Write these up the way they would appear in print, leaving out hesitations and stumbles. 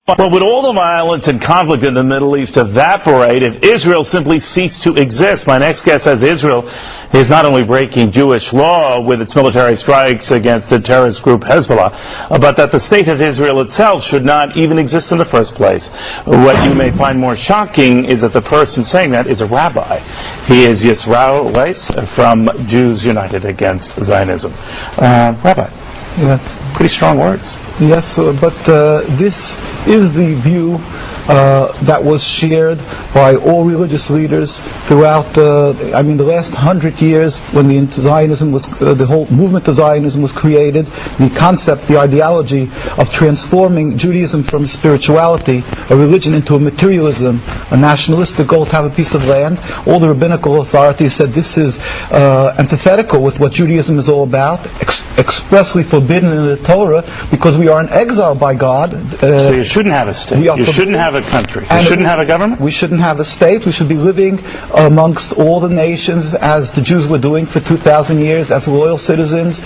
Well, would all the violence and conflict in the Middle East evaporate if Israel simply ceased to exist? My next guest says Israel is not only breaking Jewish law with its military strikes against the terrorist group Hezbollah, but that the state of Israel itself should not even exist in the first place. What you may find more shocking is that the person saying that is a rabbi. He is Yisrael Weiss from Jews United Against Zionism. Rabbi. Yes. Pretty strong words. Yes, but this is the view that was shared by all religious leaders throughout, the last 100 years when the whole movement of Zionism was created. The concept, the ideology of transforming Judaism from spirituality, a religion, into a materialism, a nationalistic goal to have a piece of land. All the rabbinical authorities said this is antithetical with what Judaism is all about, expressly forbidden in the Torah, because we are in exile by God. So you shouldn't have a state. You shouldn't have a country. You shouldn't have a government? We shouldn't have a state. We should be living amongst all the nations as the Jews were doing for 2,000 years, as loyal citizens,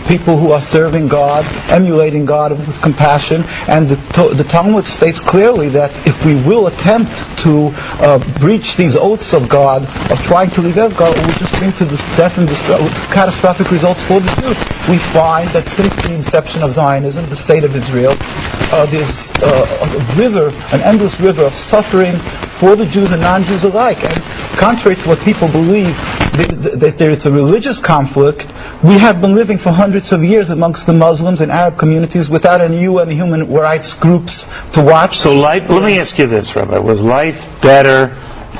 people who are serving God, emulating God with compassion. And the Talmud states clearly that if we will attempt to breach these oaths of God, of trying to leave out God, it will just bring to this death and catastrophic results for the Jews. We find that since the inception of Zionism, the state of Israel, there's an endless river of suffering for the Jews and non-Jews alike. And contrary to what people believe, that there is a religious conflict, we have been living for hundreds of years amongst the Muslims and Arab communities without any UN human rights groups to watch. So let me ask you this, Rabbi. Was life better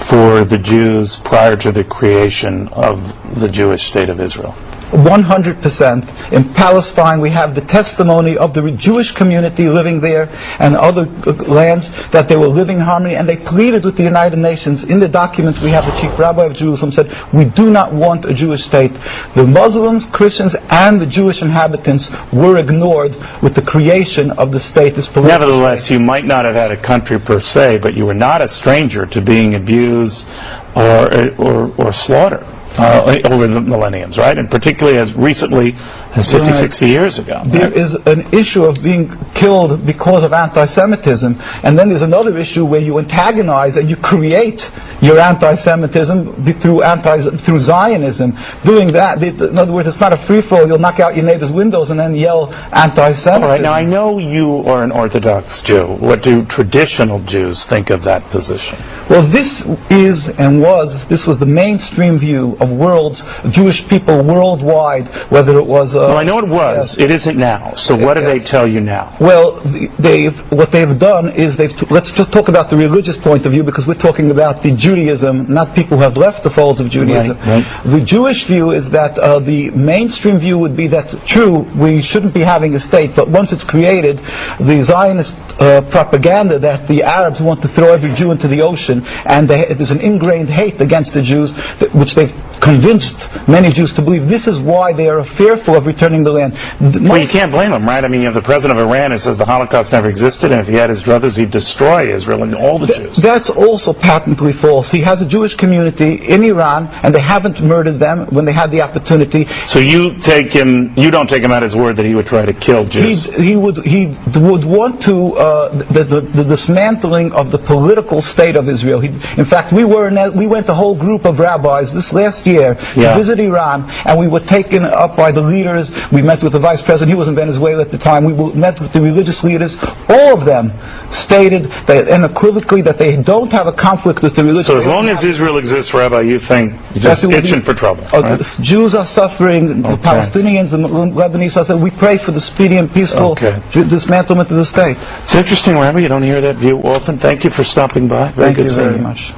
for the Jews prior to the creation of the Jewish state of Israel? 100%. In Palestine, we have the testimony of the Jewish community living there and other lands that they were living in harmony, and they pleaded with the United Nations. In the documents we have, the chief rabbi of Jerusalem said, we do not want a Jewish state. The Muslims, Christians, and the Jewish inhabitants were ignored with the creation of the state. Nevertheless, you might not have had a country per se, but you were not a stranger to being abused or slaughtered over the millenniums, right? And particularly as recently as 50, 60 years ago. There is an issue of being killed because of anti-Semitism, and then there's another issue where you antagonize and you create your anti-Semitism through Zionism. Doing that, in other words, it's not a free-for-all. You'll knock out your neighbor's windows and then yell anti-Semitism. All right, now I know you are an Orthodox Jew. What do traditional Jews think of that position? Well, this was the mainstream view of Jewish people worldwide, whether it was... well, I know it was. It isn't now. So what do they tell you now? Well, what they've done is let's just talk about the religious point of view, because we're talking about the Judaism, not people who have left the folds of Judaism. Right. The Jewish view is that the mainstream view would be that, true, we shouldn't be having a state, but once it's created, the Zionist propaganda that the Arabs want to throw every Jew into the ocean, and there's an ingrained hate against the Jews, which they've convinced many Jews to believe. This is why they are fearful of returning the land. Well, you can't blame them, right? I mean, you have the president of Iran who says the Holocaust never existed, and if he had his druthers, he'd destroy Israel and all the Jews. That's also patently false. He has a Jewish community in Iran, and they haven't murdered them when they had the opportunity. So you don't take him at his word that he would try to kill Jews? He would want to the dismantling of the political state of Israel. In fact, we went a whole group of rabbis this last year to visit Iran, and we were taken up by the leaders. We met with the vice president. He was in Venezuela at the time. We met with the religious leaders. All of them stated that unequivocally that they don't have a conflict with the religious. So as long as Israel exists, Rabbi, you think you're just itching for trouble. Right? The Jews are suffering. The Palestinians, the Lebanese are suffering. We pray for the speedy and peaceful dismantlement of the state. It's interesting, Rabbi. You don't hear that view often. Thank you for stopping by. Thank you very much.